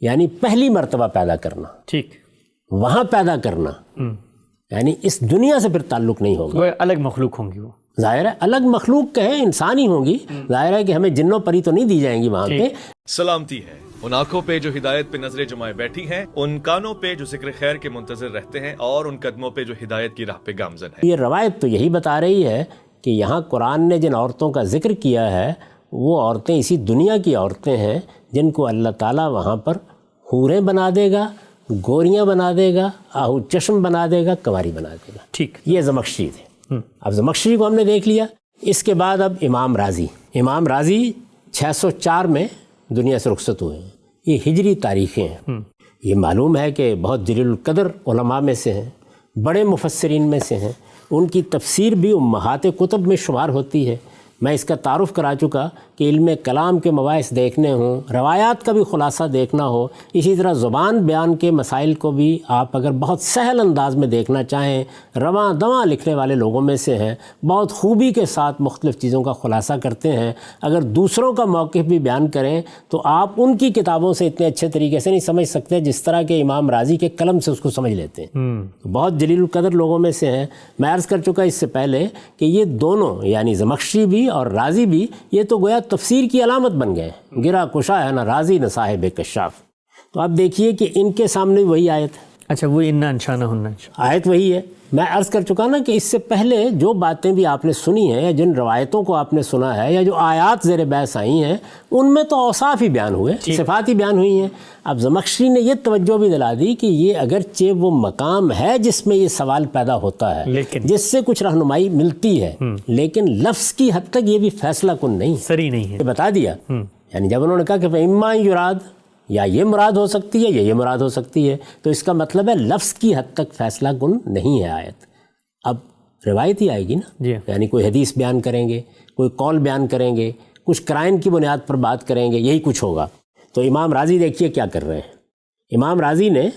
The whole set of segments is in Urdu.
یعنی پہلی مرتبہ پیدا کرنا، ٹھیک، وہاں پیدا کرنا، یعنی اس دنیا سے پھر تعلق نہیں ہوگا، وہ الگ مخلوق ہوں گی، وہ ظاہر ہے الگ مخلوق کہیں انسان ہی ہوں گی، ظاہر ہے کہ ہمیں جنوں پری تو نہیں دی جائیں گی وہاں پہ۔ سلامتی ہے ان آنکھوں پہ جو ہدایت پہ نظریں جمائے بیٹھی ہیں، ان کانوں پہ جو ذکر خیر کے منتظر رہتے ہیں، اور ان قدموں پہ جو ہدایت کی راہ پہ گامزن ہیں۔ یہ روایت تو یہی بتا رہی ہے کہ یہاں قرآن نے جن عورتوں کا ذکر کیا ہے وہ عورتیں اسی دنیا کی عورتیں ہیں جن کو اللہ تعالیٰ وہاں پر حوریں بنا دے گا، گوریاں بنا دے گا، آہو چشم بنا دے گا، کنواری بنا دے گا۔ ٹھیک، یہ زمخشری تھے۔ اب زمخشری کو ہم نے دیکھ لیا، اس کے بعد اب امام راضی 604 میں دنیا سے رخصت ہوئے ہیں۔ یہ ہجری تاریخیں ہیں۔ یہ معلوم ہے کہ بہت جلیل القدر علماء میں سے ہیں، بڑے مفسرین میں سے ہیں، ان کی تفسیر بھی امہات کتب میں شمار ہوتی ہے۔ میں اس کا تعارف کرا چکا کہ علم کلام کے مباحث دیکھنے ہوں، روایات کا بھی خلاصہ دیکھنا ہو، اسی طرح زبان بیان کے مسائل کو بھی آپ اگر بہت سہل انداز میں دیکھنا چاہیں، رواں دواں لکھنے والے لوگوں میں سے ہیں، بہت خوبی کے ساتھ مختلف چیزوں کا خلاصہ کرتے ہیں۔ اگر دوسروں کا موقف بھی بیان کریں تو آپ ان کی کتابوں سے اتنے اچھے طریقے سے نہیں سمجھ سکتے جس طرح کہ امام راضی کے قلم سے اس کو سمجھ لیتے ہیں۔ بہت جلیل القدر لوگوں میں سے ہیں۔ میں عرض کر چکا اس سے پہلے کہ یہ دونوں یعنی زمخشری بھی اور راضی بھی یہ تو گویا تفسیر کی علامت بن گئے، گرا کشا ہے نہ راضی نہ صاحب کشاف۔ تو آپ دیکھیے کہ ان کے سامنے وہی آیت ہے۔ اچھا، وہ انا انشانہ ہن، آیت وہی ہے۔ میں عرض کر چکا نا کہ اس سے پہلے جو باتیں بھی آپ نے سنی ہیں یا جن روایتوں کو آپ نے سنا ہے یا جو آیات زیر بحث آئی ہیں ان میں تو اوصاف ہی بیان ہوئے، صفات ہی بیان ہوئی ہیں۔ اب زمخشری نے یہ توجہ بھی دلا دی کہ یہ اگرچہ وہ مقام ہے جس میں یہ سوال پیدا ہوتا ہے، جس سے کچھ رہنمائی ملتی ہے، لیکن لفظ کی حد تک یہ بھی فیصلہ کن نہیں، سری نہیں ہے، یہ بتا دیا۔ یعنی جب انہوں نے کہا کہ فَإِمَّا یراد، یا یہ مراد ہو سکتی ہے یا یہ مراد ہو سکتی ہے، تو اس کا مطلب ہے لفظ کی حد تک فیصلہ کن نہیں ہے آیت۔ اب روایت ہی آئے گی نا، یعنی کوئی حدیث بیان کریں گے، کوئی قول بیان کریں گے، کچھ قرائن کی بنیاد پر بات کریں گے، یہی کچھ ہوگا۔ تو امام راضی دیکھیے کیا کر رہے ہیں۔ امام راضی نے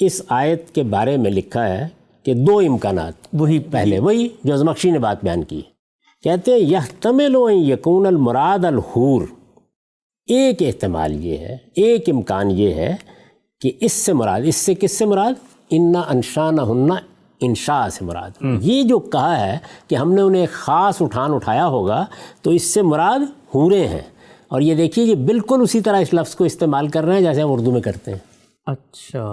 اس آیت کے بارے میں لکھا ہے کہ دو امکانات، وہی پہلے وہی جو زمخشری نے بات بیان کی، کہتے ہیں یحتمل ان یکون المراد الحور، ایک احتمال یہ ہے، ایک امکان یہ ہے کہ اس سے مراد، اس سے کس سے مراد، انا انشانہن، انشاء سے مراد، یہ جو کہا ہے کہ ہم نے انہیں خاص اٹھایا ہوگا تو اس سے مراد حوریں ہیں۔ اور یہ دیکھیے یہ بالکل اسی طرح اس لفظ کو استعمال کر رہے ہیں جیسے ہم اردو میں کرتے ہیں۔ اچھا،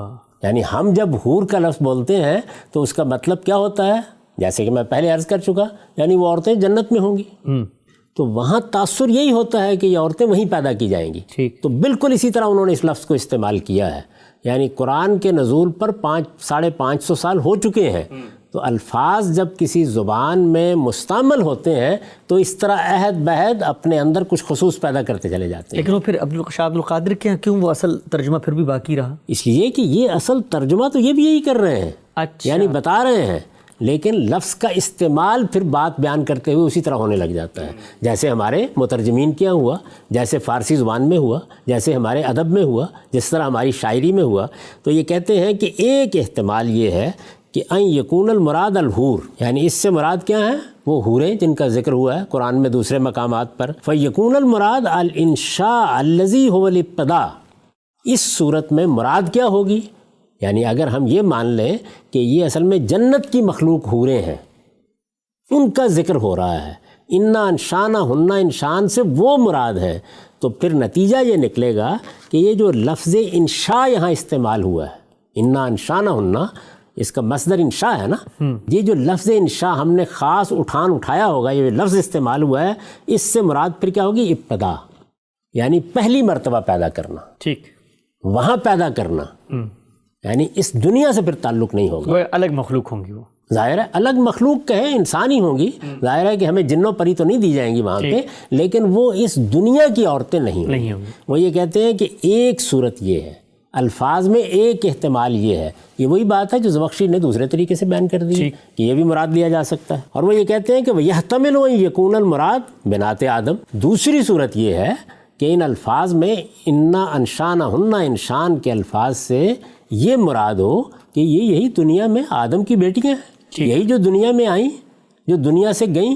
یعنی ہم جب حور کا لفظ بولتے ہیں تو اس کا مطلب کیا ہوتا ہے، جیسے کہ میں پہلے عرض کر چکا، یعنی وہ عورتیں جنت میں ہوں گی، تو وہاں تاثر یہی ہوتا ہے کہ یہ عورتیں وہیں پیدا کی جائیں گی۔ تو بالکل اسی طرح انہوں نے اس لفظ کو استعمال کیا ہے۔ یعنی قرآن کے نزول پر 500-550 سال ہو چکے ہیں، تو الفاظ جب کسی زبان میں مستعمل ہوتے ہیں تو اس طرح عہد بہد اپنے اندر کچھ خصوص پیدا کرتے چلے جاتے ہیں۔ لیکن وہ پھر شاہ عبد القادر کے کیوں وہ اصل ترجمہ پھر بھی باقی رہا؟ اس لیے کہ یہ اصل ترجمہ تو یہ بھی یہی کر رہے ہیں، یعنی بتا رہے ہیں، لیکن لفظ کا استعمال پھر بات بیان کرتے ہوئے اسی طرح ہونے لگ جاتا ہے، جیسے ہمارے مترجمین کیا ہوا، جیسے فارسی زبان میں ہوا، جیسے ہمارے ادب میں ہوا، جس طرح ہماری شاعری میں ہوا۔ تو یہ کہتے ہیں کہ ایک احتمال یہ ہے کہ ان یکون المراد الحور، یعنی اس سے مراد کیا ہے، وہ حوریں جن کا ذکر ہوا ہے قرآن میں دوسرے مقامات پر۔ فیکون المراد الانشاء الذی هو الابتداء، اس صورت میں مراد کیا ہوگی، یعنی اگر ہم یہ مان لیں کہ یہ اصل میں جنت کی مخلوق حوریں ہیں، ان کا ذکر ہو رہا ہے، انا انشانہ ہن، انشان سے وہ مراد ہے، تو پھر نتیجہ یہ نکلے گا کہ یہ جو لفظ انشاء یہاں استعمال ہوا ہے، انا انشانہ ہن، اس کا مصدر انشاء ہے نا، یہ جو لفظ انشاء ہم نے خاص اٹھایا ہوگا، یہ لفظ استعمال ہوا ہے، اس سے مراد پھر کیا ہوگی، ابتدا، یعنی پہلی مرتبہ پیدا کرنا، ٹھیک، وہاں پیدا کرنا، یعنی اس دنیا سے پھر تعلق نہیں ہوگا، وہ الگ مخلوق ہوں گی، وہ ظاہر ہے الگ مخلوق کہیں انسان ہی ہوں گی، ظاہر ہے کہ ہمیں جنوں پری تو نہیں دی جائیں گی وہاں پہ، لیکن وہ اس دنیا کی عورتیں نہیں ہوں گی۔ وہ یہ کہتے ہیں کہ ایک صورت یہ ہے، الفاظ میں ایک احتمال یہ ہے، یہ وہی بات ہے جو زمخشری نے دوسرے طریقے سے بیان کر دی کہ یہ بھی مراد لیا جا سکتا ہے۔ اور وہ یہ کہتے ہیں کہ وَيَحْتَمِلُ أَن يَكُونَ الْمُرَادُ بِنَاتِ آدم، دوسری صورت یہ ہے کہ ان الفاظ میں انا انشانہن، انشان کے الفاظ سے یہ مراد ہو کہ یہ یہی دنیا میں آدم کی بیٹیاں ہیں، یہی جو دنیا میں آئیں، جو دنیا سے گئیں،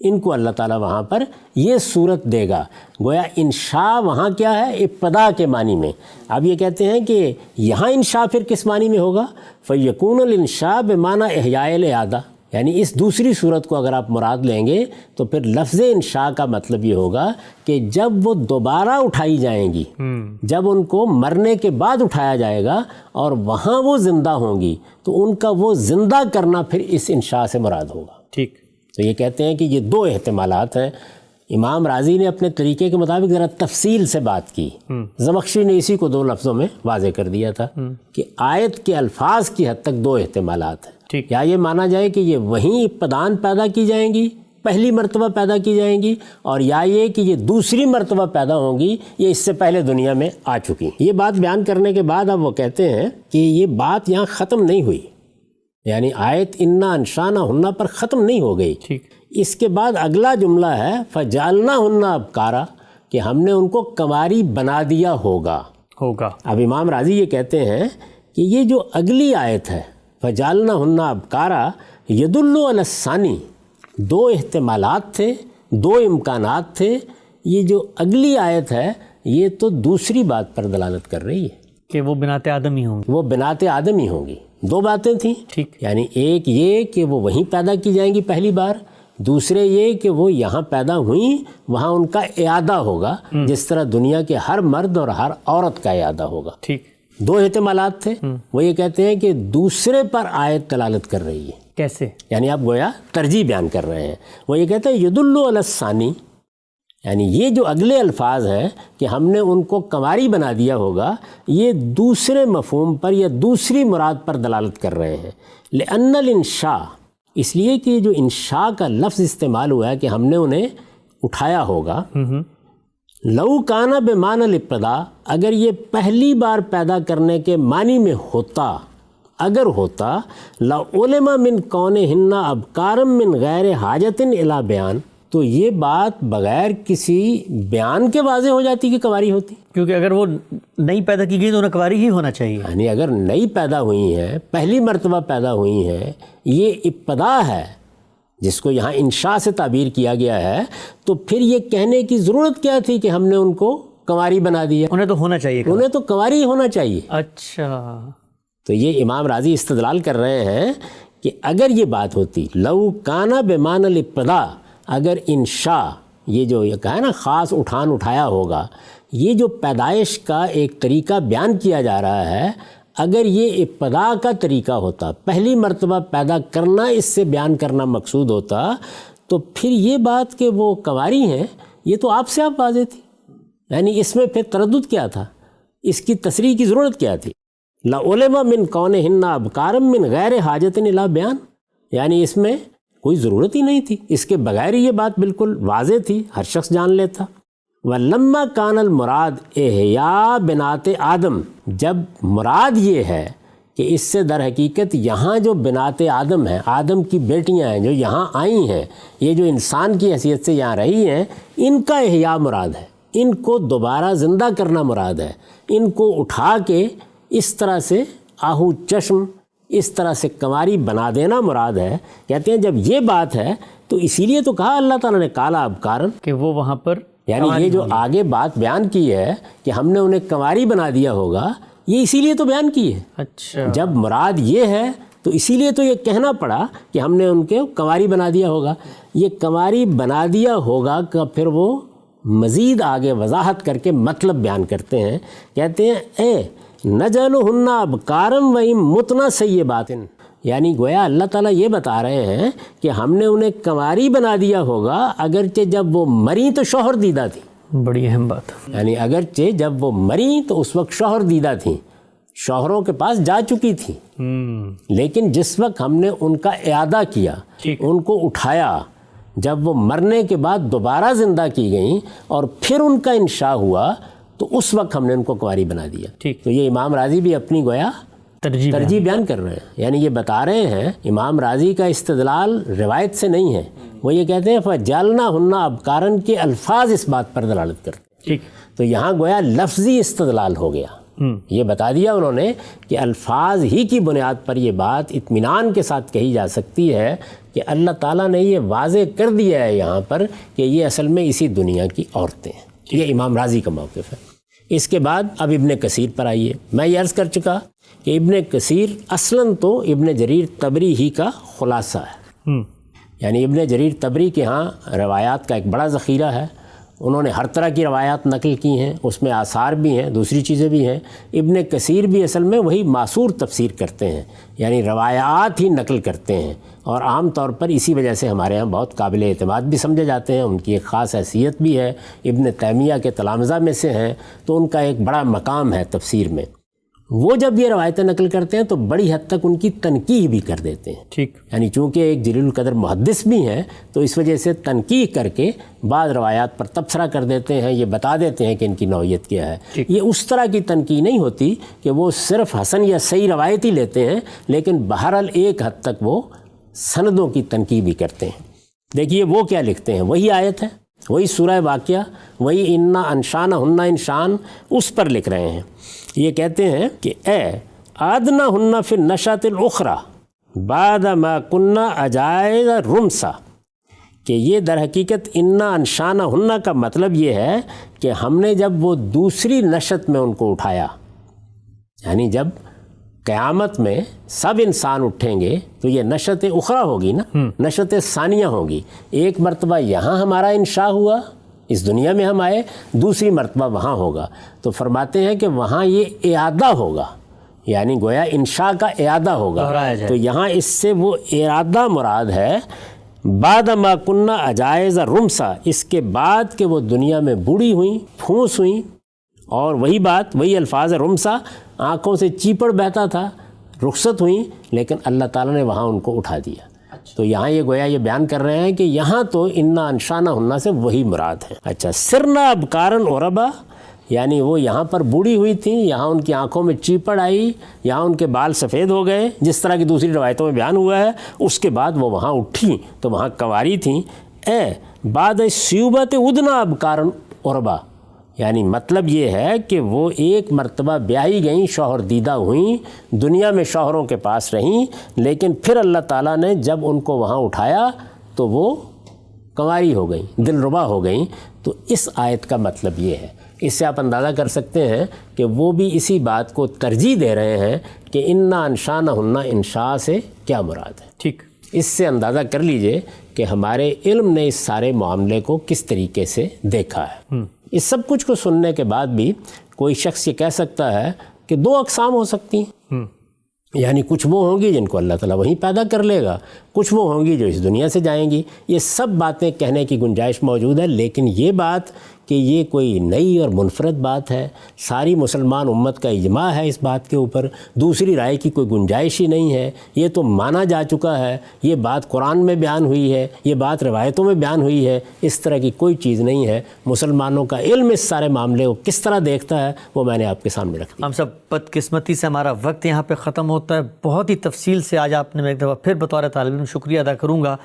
ان کو اللہ تعالیٰ وہاں پر یہ صورت دے گا. گویا انشاء وہاں کیا ہے؟ ابتدا کے معنی میں. اب یہ کہتے ہیں کہ یہاں انشاء پھر کس معنی میں ہوگا؟ فَيَكُونَ الْإِنشَاء بِمَعنَى إِحْيَاءِ الْإِعَادَةِ، یعنی اس دوسری صورت کو اگر آپ مراد لیں گے تو پھر لفظ انشاء کا مطلب یہ ہوگا کہ جب وہ دوبارہ اٹھائی جائیں گی، جب ان کو مرنے کے بعد اٹھایا جائے گا اور وہاں وہ زندہ ہوں گی تو ان کا وہ زندہ کرنا پھر اس انشاء سے مراد ہوگا. ٹھیک. تو یہ کہتے ہیں کہ یہ دو احتمالات ہیں. امام راضی نے اپنے طریقے کے مطابق ذرا تفصیل سے بات کی. زمخشری نے اسی کو دو لفظوں میں واضح کر دیا تھا کہ آیت کے الفاظ کی حد تک دو احتمالات ہیں. یا یہ مانا جائے کہ یہ وہیں ابتداً پیدا کی جائیں گی، پہلی مرتبہ پیدا کی جائیں گی، اور یا یہ کہ یہ دوسری مرتبہ پیدا ہوں گی، یہ اس سے پہلے دنیا میں آ چکی. یہ بات بیان کرنے کے بعد اب وہ کہتے ہیں کہ یہ بات یہاں ختم نہیں ہوئی، یعنی آیت انا انشانہن پر ختم نہیں ہو گئی. اس کے بعد اگلا جملہ ہے فجعلناہن ابکارا، کہ ہم نے ان کو کنواری بنا دیا ہوگا. اب امام راضی یہ کہتے ہیں کہ یہ جو اگلی آیت ہے فجعلناہن ابکارا یدل علی الثانی، دو احتمالات تھے، دو امکانات تھے. یہ جو اگلی آیت ہے یہ تو دوسری بات پر دلالت کر رہی ہے کہ وہ بنات آدم ہی ہوں گی. وہ بنات آدم ہی ہوں گی. دو باتیں تھیں. یعنی ایک یہ کہ وہ وہیں پیدا کی جائیں گی پہلی بار، دوسرے یہ کہ وہ یہاں پیدا ہوئیں، وہاں ان کا اعادہ ہوگا جس طرح دنیا کے ہر مرد اور ہر عورت کا اعادہ ہوگا. دو احتمالات تھے. وہ یہ کہتے ہیں کہ دوسرے پر آیت دلالت کر رہی ہے. کیسے؟ یعنی آپ گویا ترجیح بیان کر رہے ہیں. وہ یہ کہتے ہیں یدل علی الثانی، یعنی یہ جو اگلے الفاظ ہیں کہ ہم نے ان کو کنواری بنا دیا ہوگا، یہ دوسرے مفہوم پر یا دوسری مراد پر دلالت کر رہے ہیں. لأن الانشاء، اس لیے کہ جو انشاء کا لفظ استعمال ہوا ہے کہ ہم نے انہیں اٹھایا ہوگا، لو کانا بمعنی الابتداء، اگر یہ پہلی بار پیدا کرنے کے معنی میں ہوتا، اگر ہوتا لعلم من کونہن ابکارم من غیر حاجت الی بیان، تو یہ بات بغیر کسی بیان کے واضح ہو جاتی کہ کنواری ہوتی. کیونکہ اگر وہ نئی پیدا کی گئی تو انہیں کنواری ہی ہونا چاہیے. یعنی اگر نئی پیدا ہوئی ہیں، پہلی مرتبہ پیدا ہوئی ہیں، یہ ابتدا ہے جس کو یہاں انشاء سے تعبیر کیا گیا ہے، تو پھر یہ کہنے کی ضرورت کیا تھی کہ ہم نے ان کو کنواری بنا دیا؟ انہیں تو ہونا چاہیے، انہیں تو کنواری ہونا چاہیے. اچھا. تو یہ امام راضی استدلال کر رہے ہیں کہ اگر یہ بات ہوتی لو کانا بمعنی الابتداء، اگر انشاء یہ جو یہ کہا ہے نا خاص اٹھایا ہوگا، یہ جو پیدائش کا ایک طریقہ بیان کیا جا رہا ہے، اگر یہ ابتدا کا طریقہ ہوتا، پہلی مرتبہ پیدا کرنا اس سے بیان کرنا مقصود ہوتا، تو پھر یہ بات کہ وہ کنواری ہیں یہ تو آپ سے آپ واضح تھی. یعنی اس میں پھر تردد کیا تھا؟ اس کی تصریح کی ضرورت کیا تھی؟ لعلم من کونہن ابکارم من غیر حاجت الی بیان، یعنی اس میں کوئی ضرورت ہی نہیں تھی، اس کے بغیر یہ بات بالکل واضح تھی، ہر شخص جان لیتا. وَلَمَّا كَانَ الْمُرَاد احیاء بنات آدم، جب مراد یہ ہے کہ اس سے در حقیقت یہاں جو بنات آدم ہیں، آدم کی بیٹیاں ہیں جو یہاں آئی ہیں، یہ جو انسان کی حیثیت سے یہاں رہی ہیں، ان کا احیاء مراد ہے، ان کو دوبارہ زندہ کرنا مراد ہے، ان کو اٹھا کے اس طرح سے آہو چشم، اس طرح سے کنواری بنا دینا مراد ہے. کہتے ہیں جب یہ بات ہے تو اسی لیے تو کہا اللہ تعالیٰ نے کالا ابکارن، کہ وہ وہاں پر یعنی یہ جو آگے بات بیان کی ہے کہ ہم نے انہیں کنواری بنا دیا ہوگا، یہ اسی لیے تو بیان کی ہے. اچھا. جب مراد یہ ہے تو اسی لیے تو یہ کہنا پڑا کہ ہم نے ان کے کنواری بنا دیا ہوگا. یہ کنواری بنا دیا ہوگا کا پھر وہ مزید آگے وضاحت کر کے مطلب بیان کرتے ہیں. کہتے ہیں اے نجعلہن ابکارم ومتنا سیبات، یعنی گویا اللہ تعالیٰ یہ بتا رہے ہیں کہ ہم نے انہیں کنواری بنا دیا ہوگا اگرچہ جب وہ مریں تو شوہر دیدہ تھی. بڑی اہم بات. یعنی اگرچہ جب وہ مریں تو اس وقت شوہر دیدہ تھیں، شوہروں کے پاس جا چکی تھی، لیکن جس وقت ہم نے ان کا اعادہ کیا، ان کو اٹھایا، جب وہ مرنے کے بعد دوبارہ زندہ کی گئیں اور پھر ان کا انشاء ہوا، تو اس وقت ہم نے ان کو کنواری بنا دیا. تو یہ امام راضی بھی اپنی گویا ترجیح بیان کر رہے ہیں. یعنی یہ بتا رہے ہیں امام راضی کا استدلال روایت سے نہیں ہے. وہ یہ کہتے ہیں فَجَعَلْنَاهُنَّ ابکارن کے الفاظ اس بات پر دلالت کرتے ہیں. تو یہاں گویا لفظی استدلال ہو گیا. یہ بتا دیا انہوں نے کہ الفاظ ہی کی بنیاد پر یہ بات اطمینان کے ساتھ کہی جا سکتی ہے کہ اللہ تعالیٰ نے یہ واضح کر دیا ہے یہاں پر کہ یہ اصل میں اسی دنیا کی عورتیں ہیں. یہ امام راضی کا موقف ہے. اس کے بعد اب ابن کثیر پر آئیے. میں یہ عرض کر چکا کہ ابن کثیر اصلاً تو ابن جریر طبری ہی کا خلاصہ ہے. یعنی ابن جریر طبری کے ہاں روایات کا ایک بڑا ذخیرہ ہے. انہوں نے ہر طرح کی روایات نقل کی ہیں، اس میں آثار بھی ہیں، دوسری چیزیں بھی ہیں. ابن کثیر بھی اصل میں وہی معصور تفسیر کرتے ہیں، یعنی روایات ہی نقل کرتے ہیں، اور عام طور پر اسی وجہ سے ہمارے ہاں بہت قابل اعتماد بھی سمجھے جاتے ہیں. ان کی ایک خاص حیثیت بھی ہے، ابن تیمیہ کے تلامذہ میں سے ہیں، تو ان کا ایک بڑا مقام ہے تفسیر میں. وہ جب یہ روایتیں نقل کرتے ہیں تو بڑی حد تک ان کی تنقیح بھی کر دیتے ہیں. ٹھیک. یعنی چونکہ ایک جلیل القدر محدث بھی ہیں تو اس وجہ سے تنقیح کر کے بعض روایات پر تبصرہ کر دیتے ہیں، یہ بتا دیتے ہیں کہ ان کی نوعیت کیا ہے. یہ اس طرح کی تنقیح نہیں ہوتی کہ وہ صرف حسن یا صحیح روایت ہی لیتے ہیں، لیکن بہرحال ایک حد تک وہ سندوں کی تنقیح بھی کرتے ہیں. دیکھیے وہ کیا لکھتے ہیں، وہی آیت ہے، وہی سورہ واقعہ، وہی انا انشانہ ہن انشان، اس پر لکھ رہے ہیں. یہ کہتے ہیں کہ اے آدنا ہن فی النشأۃ الاخری بعد ما کننا عجائز رمسا، کہ یہ در حقیقت انا انشانہ ہن کا مطلب یہ ہے کہ ہم نے جب وہ دوسری نشت میں ان کو اٹھایا، یعنی جب قیامت میں سب انسان اٹھیں گے تو یہ نشت اخری ہوگی نا، نشت ثانیہ ہوگی. ایک مرتبہ یہاں ہمارا انشاء ہوا، اس دنیا میں ہم آئے، دوسری مرتبہ وہاں ہوگا. تو فرماتے ہیں کہ وہاں یہ اعادہ ہوگا، یعنی گویا انشاء کا اعادہ ہوگا. تو یہاں اس سے وہ اعادہ مراد ہے. بعد ما کننا عجائز رمسا، اس کے بعد کہ وہ دنیا میں بوڑھی ہوئیں، پھونس ہوئیں، اور وہی بات، وہی الفاظ رمسا، آنکھوں سے چیپڑ بہتا تھا، رخصت ہوئیں، لیکن اللہ تعالیٰ نے وہاں ان کو اٹھا دیا. تو یہاں یہ گویا یہ بیان کر رہے ہیں کہ یہاں تو انا انشانہ ہننا سے وہی مراد ہے. اچھا، سرنا ابکارن عربا، یعنی وہ یہاں پر بوڑھی ہوئی تھیں، یہاں ان کی آنکھوں میں چیپڑ آئی، یہاں ان کے بال سفید ہو گئے، جس طرح کی دوسری روایتوں میں بیان ہوا ہے. اس کے بعد وہ وہاں اٹھیں تو وہاں کنواری تھیں. اے بعد سیوبت ادنا ابکارن عربا، یعنی مطلب یہ ہے کہ وہ ایک مرتبہ بیاہی گئیں، شوہر دیدہ ہوئیں، دنیا میں شوہروں کے پاس رہیں، لیکن پھر اللہ تعالیٰ نے جب ان کو وہاں اٹھایا تو وہ کنواری ہو گئیں، دل ربا ہو گئیں. تو اس آیت کا مطلب یہ ہے. اس سے آپ اندازہ کر سکتے ہیں کہ وہ بھی اسی بات کو ترجیح دے رہے ہیں کہ انا انشانہ ہننا انشاء سے کیا مراد ہے. ٹھیک. اس سے اندازہ کر لیجئے کہ ہمارے علم نے اس سارے معاملے کو کس طریقے سے دیکھا ہے. اس سب کچھ کو سننے کے بعد بھی کوئی شخص یہ کہہ سکتا ہے کہ دو اقسام ہو سکتی ہیں. یعنی کچھ وہ ہوں گی جن کو اللہ تعالیٰ وہیں پیدا کر لے گا، کچھ وہ ہوں گی جو اس دنیا سے جائیں گی. یہ سب باتیں کہنے کی گنجائش موجود ہے، لیکن یہ بات کہ یہ کوئی نئی اور منفرد بات ہے، ساری مسلمان امت کا اجماع ہے اس بات کے اوپر، دوسری رائے کی کوئی گنجائش ہی نہیں ہے. یہ تو مانا جا چکا ہے، یہ بات قرآن میں بیان ہوئی ہے، یہ بات روایتوں میں بیان ہوئی ہے. اس طرح کی کوئی چیز نہیں ہے. مسلمانوں کا علم اس سارے معاملے کو کس طرح دیکھتا ہے وہ میں نے آپ کے سامنے رکھ دیا. ہم سب بدقسمتی سے ہمارا وقت یہاں پہ ختم ہوتا ہے. بہت ہی تفصیل سے آج آپ نے، میں ایک دفعہ پھر بطور طالب علم شکریہ ادا کروں گا.